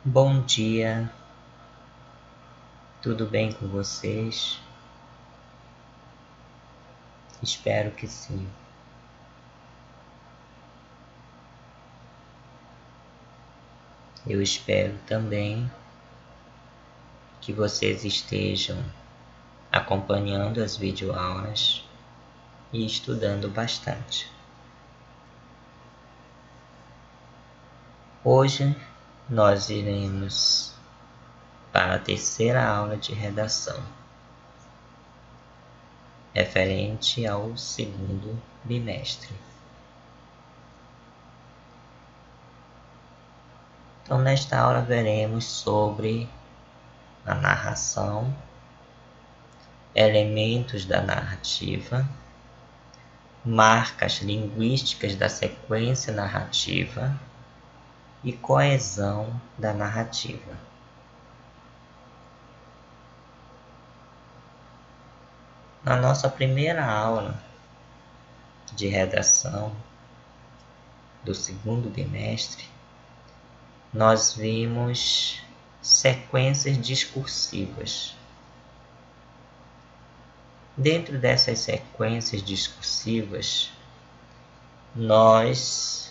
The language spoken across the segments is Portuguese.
Bom dia, tudo bem com vocês? Espero que sim. Eu espero também que vocês estejam acompanhando as videoaulas e estudando bastante. Hoje nós iremos para a terceira aula de redação, referente ao segundo bimestre. Então, nesta aula veremos sobre a narração, elementos da narrativa, marcas linguísticas da sequência narrativa e coesão da narrativa. Na nossa primeira aula de redação do segundo bimestre, nós vimos sequências discursivas. Dentro dessas sequências discursivas, nós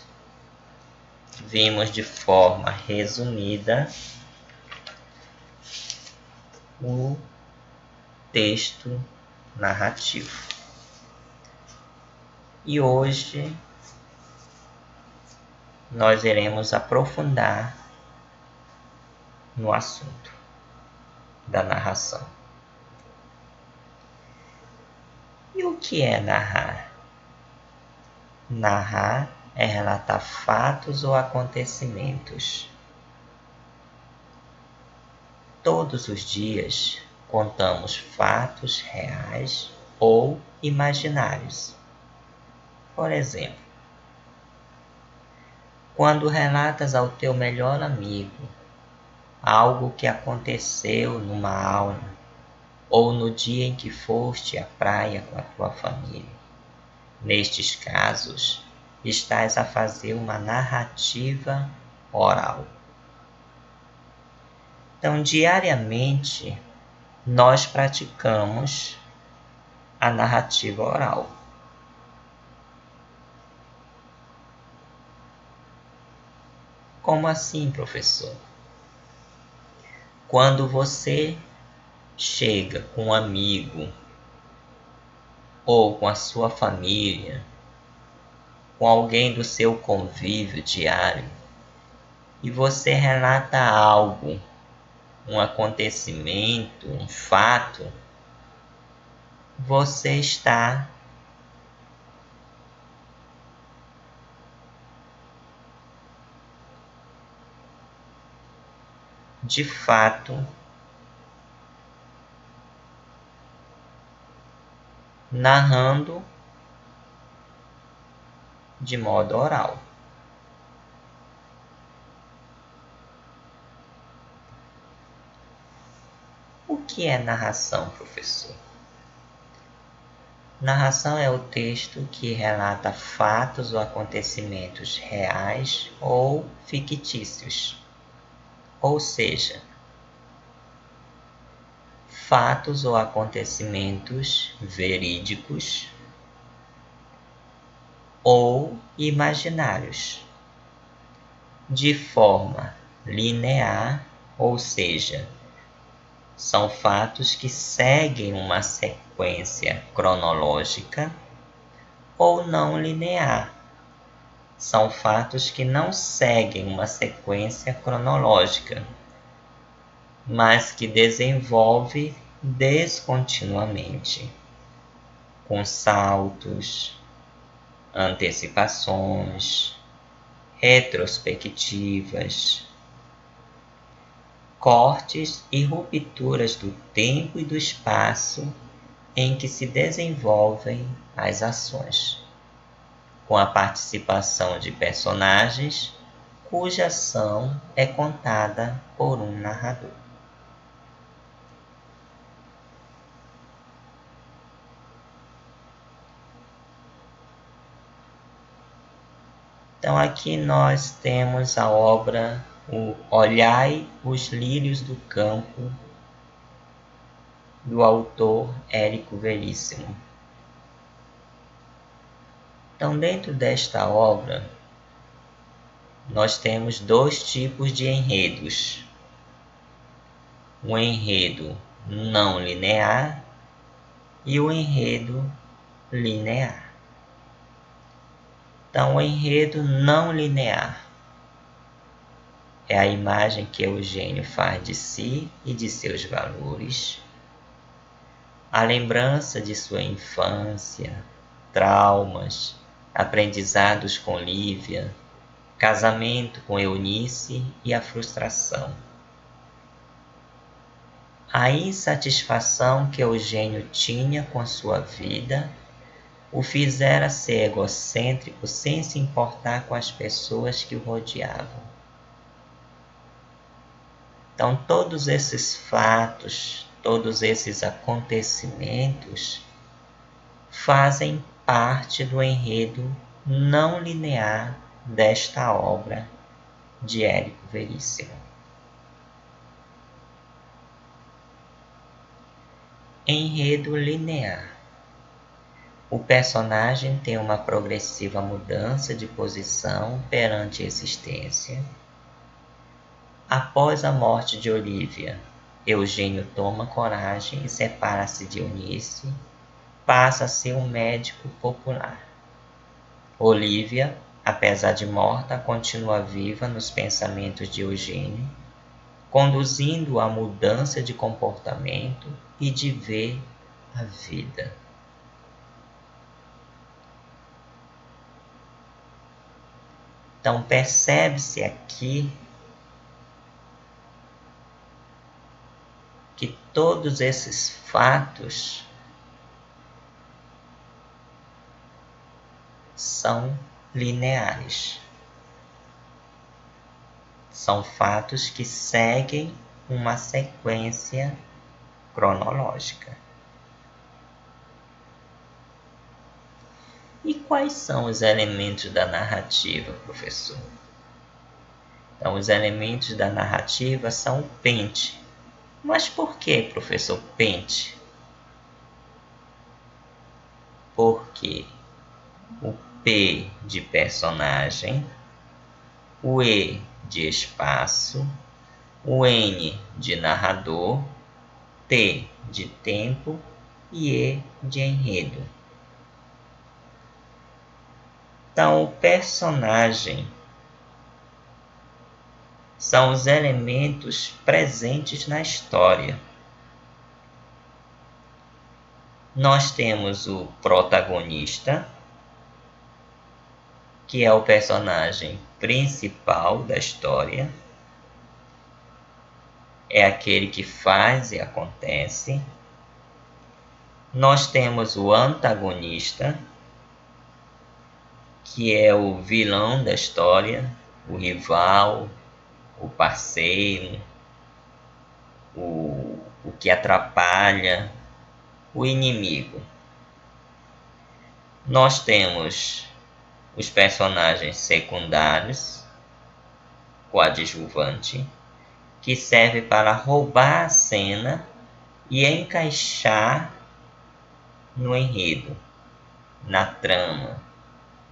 vimos de forma resumida o texto narrativo. E hoje nós iremos aprofundar no assunto da narração. E o que é narrar? Narrar é relatar fatos ou acontecimentos. Todos os dias contamos fatos reais ou imaginários. Por exemplo, quando relatas ao teu melhor amigo algo que aconteceu numa aula ou no dia em que foste à praia com a tua família. Nestes casos, estás a fazer uma narrativa oral. Então, diariamente, nós praticamos a narrativa oral. Como assim, professor? Quando você chega com um amigo ou com a sua família, com alguém do seu convívio diário, e você relata algo, um acontecimento, um fato, você está de fato narrando de modo oral. O que é narração, professor? Narração é o texto que relata fatos ou acontecimentos reais ou fictícios. Ou seja, fatos ou acontecimentos verídicos ou imaginários, de forma linear, ou seja, são fatos que seguem uma sequência cronológica, ou não linear. São fatos que não seguem uma sequência cronológica, mas que desenvolve descontinuamente, com saltos, antecipações, retrospectivas, cortes e rupturas do tempo e do espaço em que se desenvolvem as ações, com a participação de personagens cuja ação é contada por um narrador. Então aqui nós temos a obra o Olhai os Lírios do Campo, do autor Érico Veríssimo. Então, dentro desta obra, nós temos dois tipos de enredos. O enredo não linear e o enredo linear. Então, o enredo não linear é a imagem que Eugênio faz de si e de seus valores, a lembrança de sua infância, traumas, aprendizados com Lívia, casamento com Eunice e a frustração. A insatisfação que Eugênio tinha com sua vida o fizera ser egocêntrico sem se importar com as pessoas que o rodeavam. Então, todos esses fatos, todos esses acontecimentos fazem parte do enredo não linear desta obra de Érico Veríssimo. Enredo linear. O personagem tem uma progressiva mudança de posição perante a existência. Após a morte de Olívia, Eugênio toma coragem e separa-se de Eunice, passa a ser um médico popular. Olívia, apesar de morta, continua viva nos pensamentos de Eugênio, conduzindo a mudança de comportamento e de ver a vida. Então percebe-se aqui que todos esses fatos são lineares. São fatos que seguem uma sequência cronológica. E quais são os elementos da narrativa, professor? Então, os elementos da narrativa são o pente. Mas por que, professor, pente? Porque o P de personagem, o E de espaço, o N de narrador, T de tempo e E de enredo. Então, o personagem são os elementos presentes na história. Nós temos o protagonista, que é o personagem principal da história, é aquele que faz e acontece. Nós temos o antagonista, que é o vilão da história, o rival, o parceiro, o que atrapalha, o inimigo. Nós temos os personagens secundários, coadjuvante, que serve para roubar a cena e encaixar no enredo, na trama,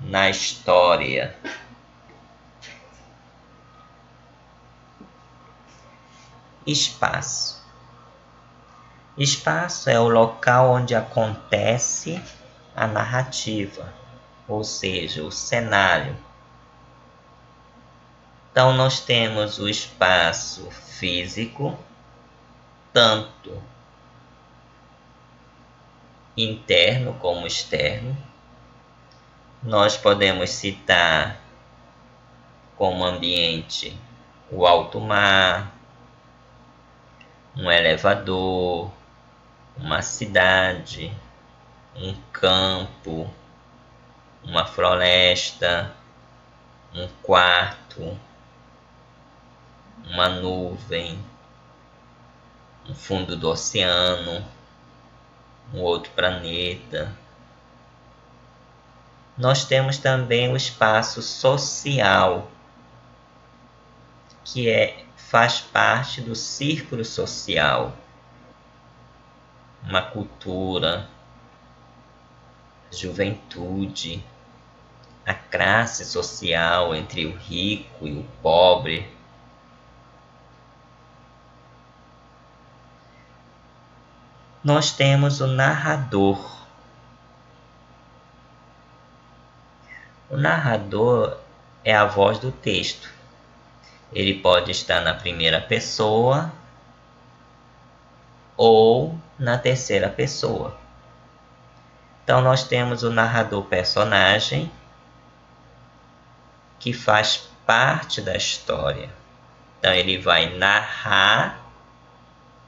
na história. Espaço. Espaço é o local onde acontece a narrativa, ou seja, o cenário. Então, nós temos o espaço físico, tanto interno como externo. Nós podemos citar como ambiente o alto mar, um elevador, uma cidade, um campo, uma floresta, um quarto, uma nuvem, um fundo do oceano, um outro planeta. Nós temos também o espaço social, que faz parte do círculo social, uma cultura, juventude, a classe social entre o rico e o pobre. Nós temos o narrador. O narrador é a voz do texto. Ele pode estar na primeira pessoa ou na terceira pessoa. Então nós temos o narrador personagem, que faz parte da história. Então ele vai narrar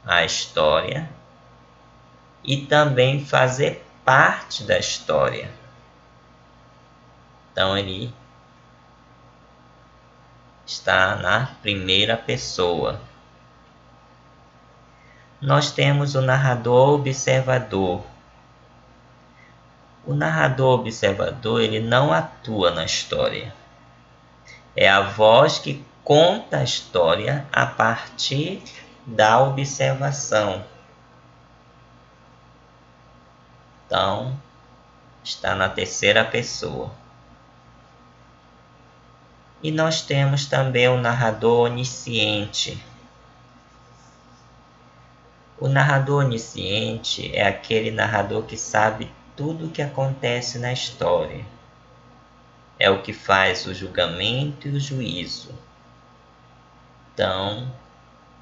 a história e também fazer parte da história. Então ele está na primeira pessoa. Nós temos o narrador observador. O narrador observador, ele não atua na história. É a voz que conta a história a partir da observação. Então, está na terceira pessoa. E nós temos também o narrador onisciente. O narrador onisciente é aquele narrador que sabe tudo o que acontece na história. É o que faz o julgamento e o juízo. Então,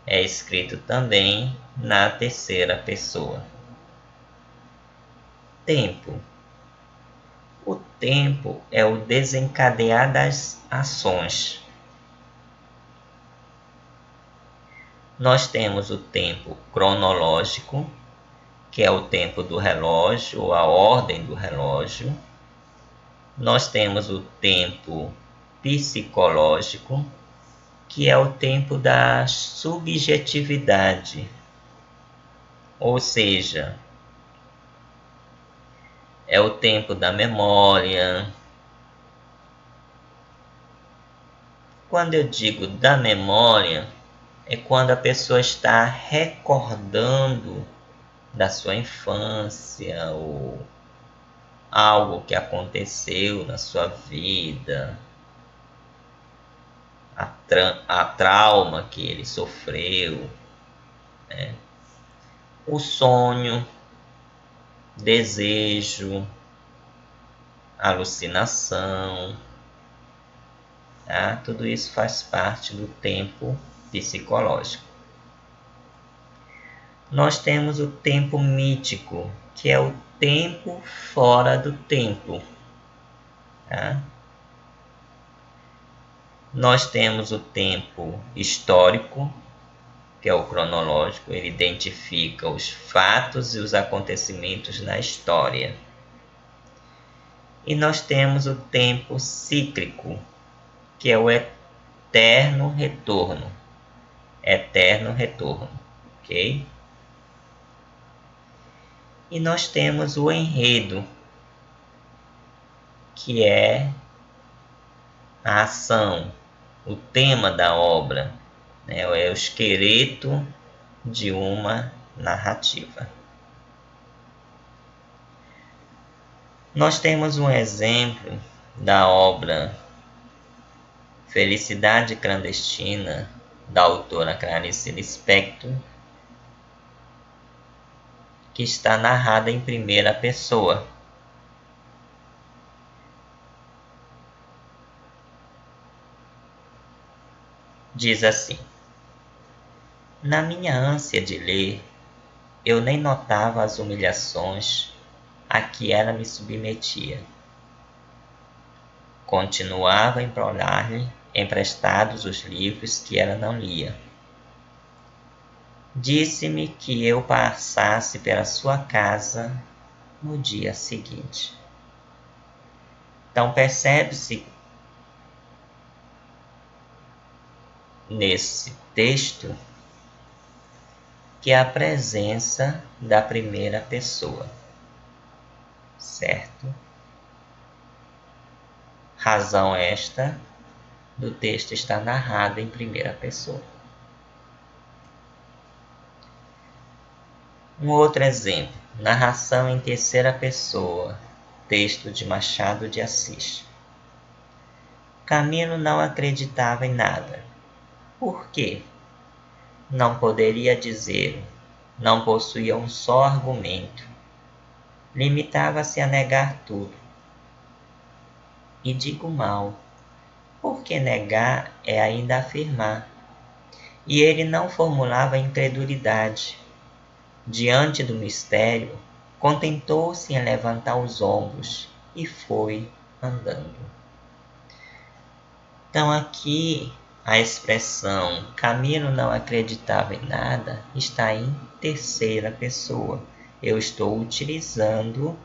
é escrito também na terceira pessoa. Tempo. O tempo é o desencadear das ações. Nós temos o tempo cronológico, que é o tempo do relógio, ou a ordem do relógio. Nós temos o tempo psicológico, que é o tempo da subjetividade, ou seja, é o tempo da memória. Quando eu digo da memória, é quando a pessoa está recordando da sua infância ou algo que aconteceu na sua vida, a trauma que ele sofreu, né? O sonho, desejo, alucinação, tá? Tudo isso faz parte do tempo psicológico. Nós temos o tempo mítico, que é o tempo fora do tempo, tá? Nós temos o tempo histórico, que é o cronológico, ele identifica os fatos e os acontecimentos na história. E nós temos o tempo cíclico, que é o eterno retorno. Eterno retorno, ok? E nós temos o enredo, que é a ação, o tema da obra, né? É o esqueleto de uma narrativa. Nós temos um exemplo da obra Felicidade Clandestina, da autora Clarice Lispector, que está narrada em primeira pessoa. Diz assim: na minha ânsia de ler, eu nem notava as humilhações a que ela me submetia. Continuava a implorar-lhe emprestados os livros que ela não lia. Disse-me que eu passasse pela sua casa no dia seguinte. Então percebe-se nesse texto que é a presença da primeira pessoa, certo? Razão esta do texto está narrado em primeira pessoa. Um outro exemplo, narração em terceira pessoa, texto de Machado de Assis. Camilo não acreditava em nada. Por quê? Não poderia dizer, não possuía um só argumento. Limitava-se a negar tudo. E digo mal, porque negar é ainda afirmar. E ele não formulava incredulidade. Diante do mistério, contentou-se em levantar os ombros e foi andando. Então aqui a expressão Camilo não acreditava em nada está em terceira pessoa. Eu estou utilizando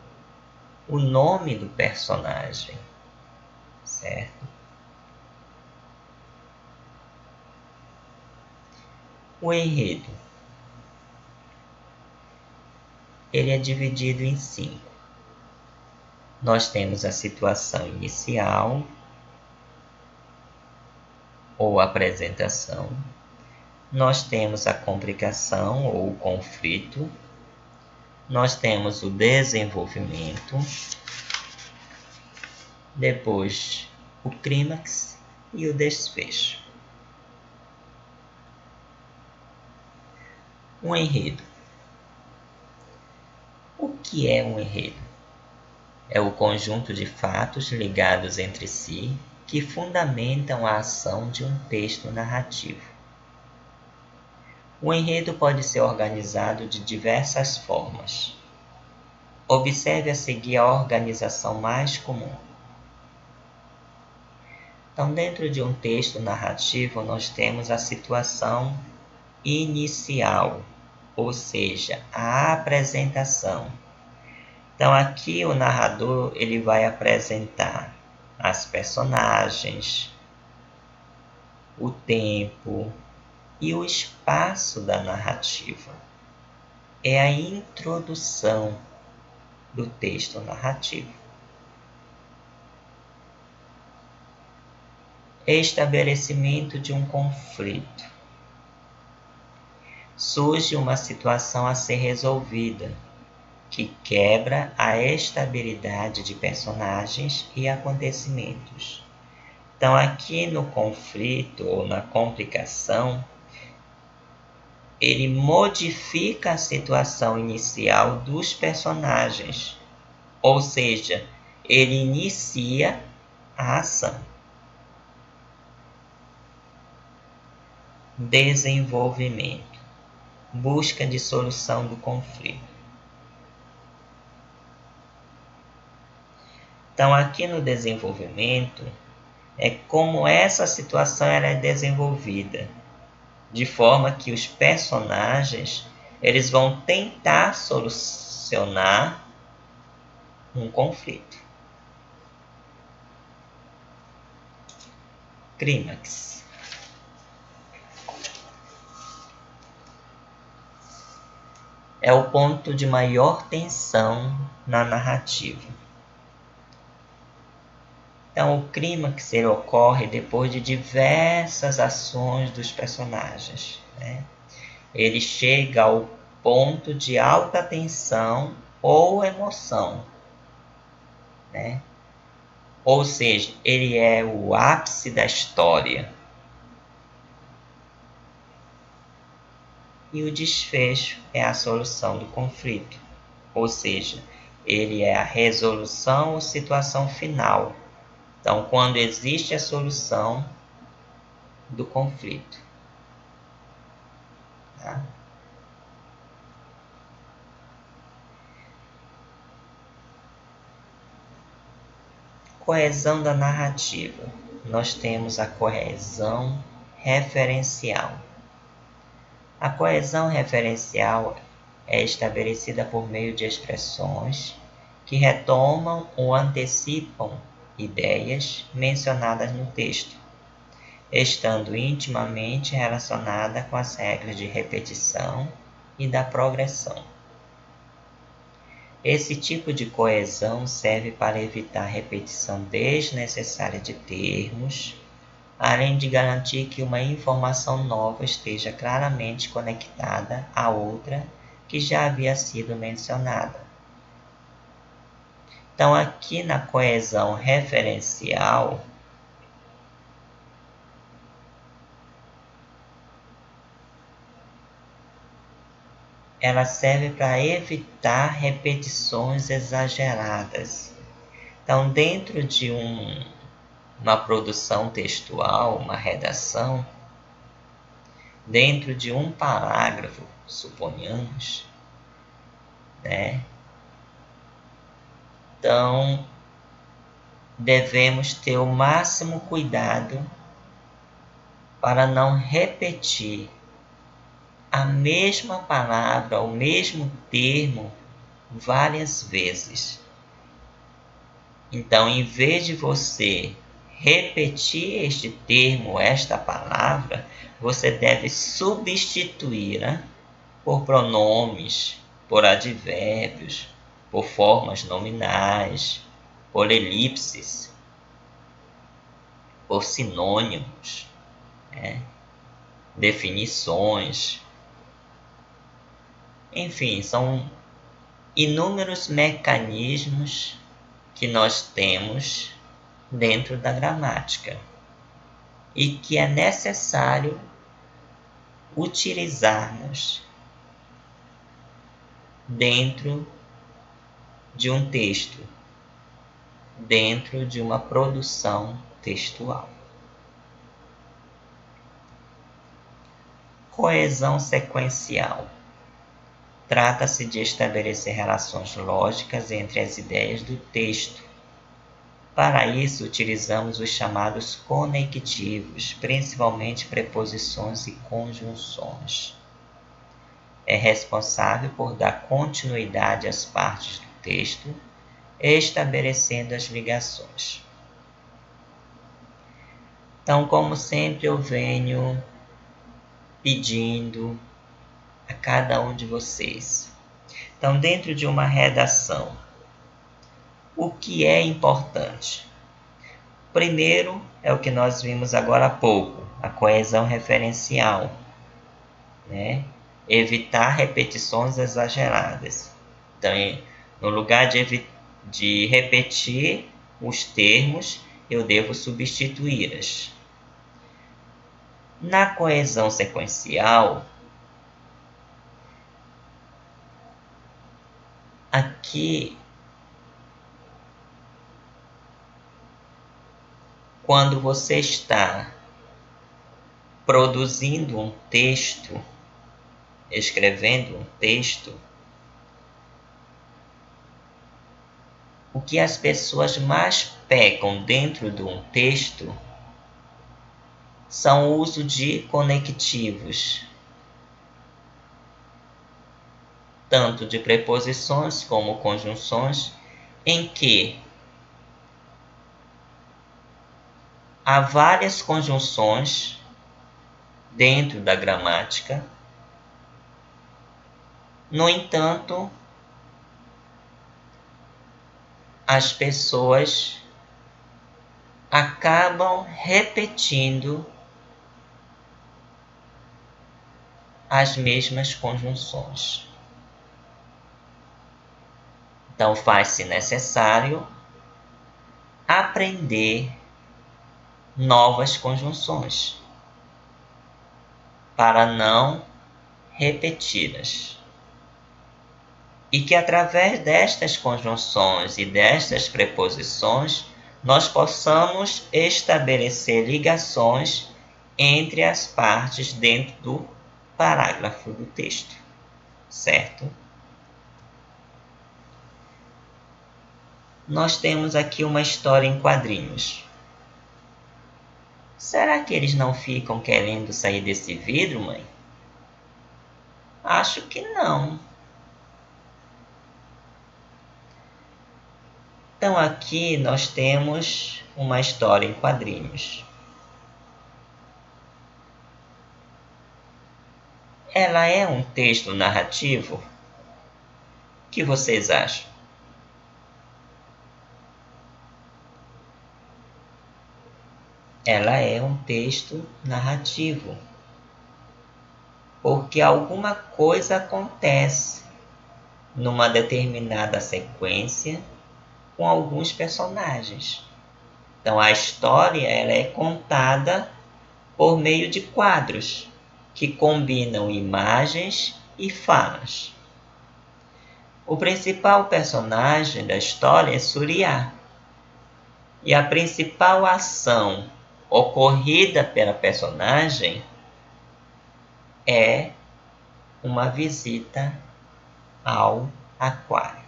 o nome do personagem, certo? O enredo, ele é dividido em 5. Nós temos a situação inicial ou apresentação. Nós temos a complicação ou conflito. Nós temos o desenvolvimento. Depois, o clímax e o desfecho. Um enredo. O que é um enredo? É o conjunto de fatos ligados entre si que fundamentam a ação de um texto narrativo. O enredo pode ser organizado de diversas formas. Observe a seguir a organização mais comum. Então, dentro de um texto narrativo, nós temos a situação inicial, ou seja, a apresentação. Então, aqui o narrador ele vai apresentar as personagens, o tempo e o espaço da narrativa. É a introdução do texto narrativo. Estabelecimento de um conflito. Surge uma situação a ser resolvida, que quebra a estabilidade de personagens e acontecimentos. Então, aqui no conflito ou na complicação, ele modifica a situação inicial dos personagens, ou seja, ele inicia a ação. Desenvolvimento. Busca de solução do conflito. Então, aqui no desenvolvimento, é como essa situação ela é desenvolvida, de forma que os personagens eles vão tentar solucionar um conflito. Clímax. É o ponto de maior tensão na narrativa. Então, o clímax ele ocorre depois de diversas ações dos personagens, né? Ele chega ao ponto de alta tensão ou emoção, né? Ou seja, ele é o ápice da história. E o desfecho é a solução do conflito, ou seja, ele é a resolução ou situação final. Então, quando existe a solução do conflito. Tá? Coesão da narrativa. Nós temos a coesão referencial. A coesão referencial é estabelecida por meio de expressões que retomam ou antecipam ideias mencionadas no texto, estando intimamente relacionada com as regras de repetição e da progressão. Esse tipo de coesão serve para evitar repetição desnecessária de termos, além de garantir que uma informação nova esteja claramente conectada à outra que já havia sido mencionada. Então, aqui na coesão referencial, ela serve para evitar repetições exageradas. Então, dentro de uma produção textual, uma redação, dentro de um parágrafo, suponhamos, né? Então, devemos ter o máximo cuidado para não repetir a mesma palavra, o mesmo termo várias vezes. Então, em vez de você repetir este termo, esta palavra, você deve substituí-la por pronomes, por advérbios, por formas nominais, por elipses, por sinônimos, né? Definições. Enfim, são inúmeros mecanismos que nós temos dentro da gramática e que é necessário utilizarmos dentro de um texto, dentro de uma produção textual. Coesão sequencial. Trata-se de estabelecer relações lógicas entre as ideias do texto. Para isso, utilizamos os chamados conectivos, principalmente preposições e conjunções. É responsável por dar continuidade às partes do texto, estabelecendo as ligações. Então, como sempre, eu venho pedindo a cada um de vocês. Então, dentro de uma redação, o que é importante? Primeiro, é o que nós vimos agora há pouco, a coesão referencial, né? Evitar repetições exageradas. Então, no lugar de repetir os termos, eu devo substituí-las. Na coesão sequencial, aqui, quando você está produzindo um texto, escrevendo um texto, o que as pessoas mais pecam dentro de um texto são o uso de conectivos, tanto de preposições como conjunções, em que há várias conjunções dentro da gramática. No entanto, as pessoas acabam repetindo as mesmas conjunções. Então, faz-se necessário aprender novas conjunções para não repeti-las. E que através destas conjunções e destas preposições nós possamos estabelecer ligações entre as partes dentro do parágrafo do texto, certo? Nós temos aqui uma história em quadrinhos. Será que eles não ficam querendo sair desse vidro, mãe? Acho que não. Então aqui nós temos uma história em quadrinhos. Ela é um texto narrativo? O que vocês acham? ela é um texto narrativo, porque alguma coisa acontece numa determinada sequência com alguns personagens. Então a história ela é contada por meio de quadros que combinam imagens e falas. O principal personagem da história é Surya, e a principal ação ocorrida pela personagem é uma visita ao aquário.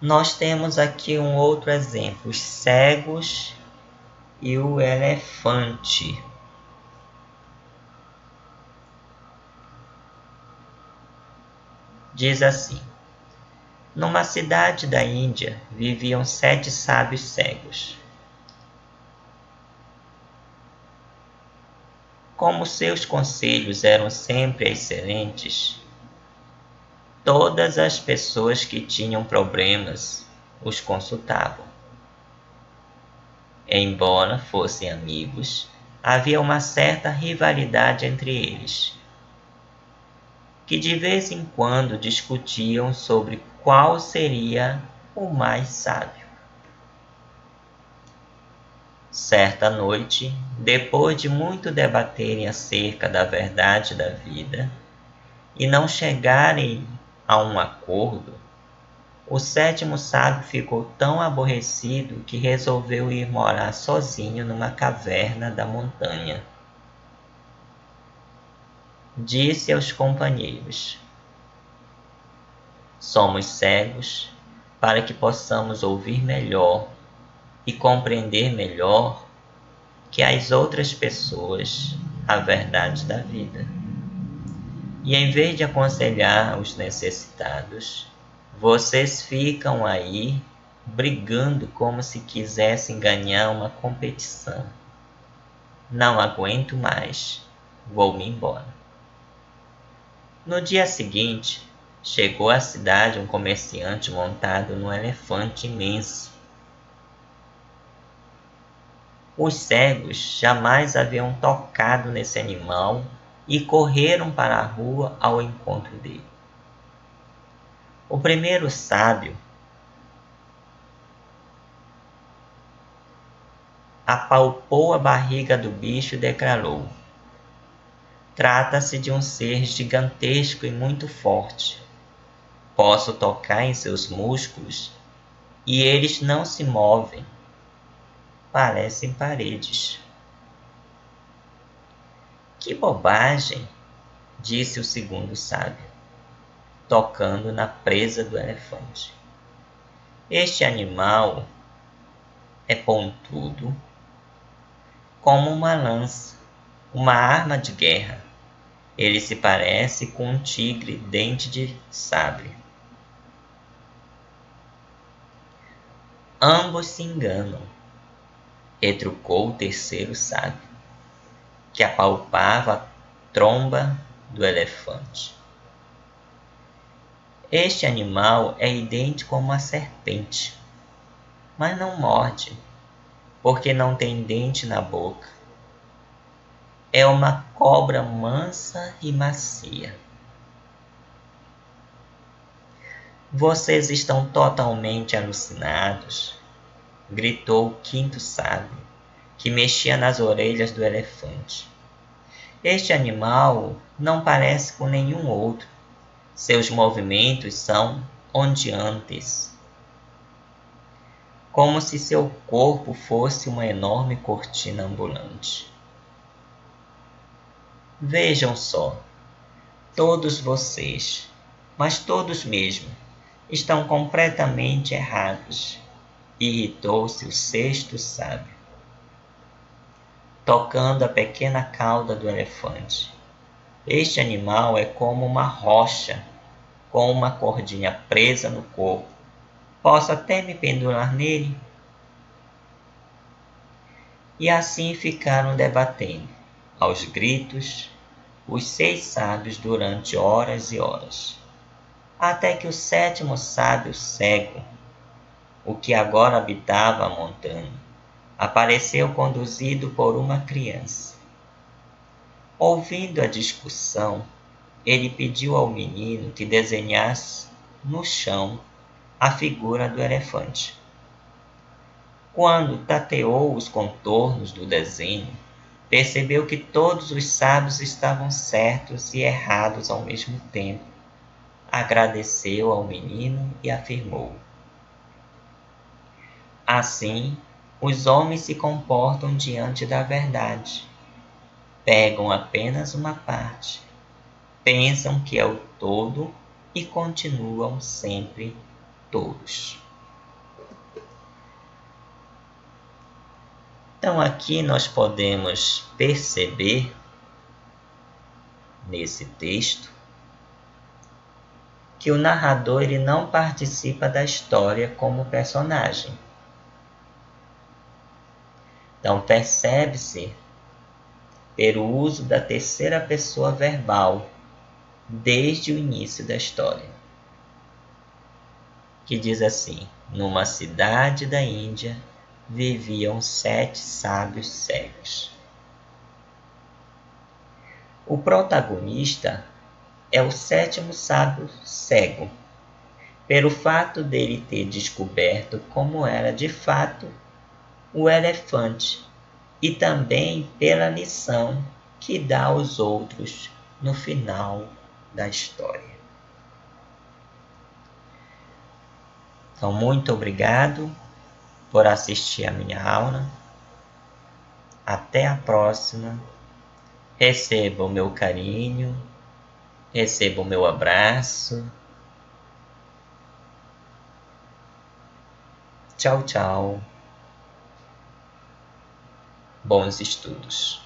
Nós temos aqui um outro exemplo, os cegos e o elefante. Diz assim: numa cidade da Índia viviam 7 sábios cegos. Como seus conselhos eram sempre excelentes, todas as pessoas que tinham problemas os consultavam. Embora fossem amigos, havia uma certa rivalidade entre eles, que de vez em quando discutiam sobre qual seria o mais sábio. Certa noite, depois de muito debaterem acerca da verdade da vida e não chegarem a um acordo, o 7º sábio ficou tão aborrecido que resolveu ir morar sozinho numa caverna da montanha. Disse aos companheiros: somos cegos para que possamos ouvir melhor e compreender melhor que as outras pessoas a verdade da vida. E em vez de aconselhar os necessitados, vocês ficam aí brigando como se quisessem ganhar uma competição. Não aguento mais, vou-me embora. No dia seguinte, chegou à cidade um comerciante montado num elefante imenso. Os cegos jamais haviam tocado nesse animal e correram para a rua ao encontro dele. O primeiro sábio apalpou a barriga do bicho e declarou: trata-se de um ser gigantesco e muito forte. Posso tocar em seus músculos e eles não se movem. Parecem paredes. Que bobagem, disse o segundo sábio, tocando na presa do elefante. Este animal é pontudo como uma lança, uma arma de guerra. Ele se parece com um tigre dente de sabre. Ambos se enganam, retrucou o terceiro sábio, que apalpava a tromba do elefante. Este animal é idêntico a uma serpente, mas não morde, porque não tem dente na boca. É uma cobra mansa e macia. Vocês estão totalmente alucinados, gritou o quinto sábio, que mexia nas orelhas do elefante. Este animal não parece com nenhum outro. Seus movimentos são ondeantes, como se seu corpo fosse uma enorme cortina ambulante. Vejam só, todos vocês, mas todos mesmo, estão completamente errados, irritou-se o sexto sábio, tocando a pequena cauda do elefante. Este animal é como uma rocha, com uma cordinha presa no corpo. Posso até me pendurar nele? E assim ficaram debatendo, aos gritos, os 6 sábios durante horas e horas, até que o 7º sábio cego o que agora habitava a montanha, apareceu conduzido por uma criança. Ouvindo a discussão, ele pediu ao menino que desenhasse no chão a figura do elefante. Quando tateou os contornos do desenho, percebeu que todos os sábios estavam certos e errados ao mesmo tempo. Agradeceu ao menino e afirmou: assim, os homens se comportam diante da verdade. Pegam apenas uma parte, pensam que é o todo e continuam sempre todos. Então aqui nós podemos perceber nesse texto que o narrador ele não participa da história como personagem. Então percebe-se pelo uso da terceira pessoa verbal desde o início da história, que diz assim: numa cidade da Índia viviam 7 sábios cegos. O protagonista é o 7º sábio cego, pelo fato dele ter descoberto como era de fato o elefante e também pela lição que dá aos outros no final da história. Então, muito obrigado por assistir a minha aula. Até a próxima. Receba o meu carinho, receba o meu abraço. Tchau, tchau. Bons estudos.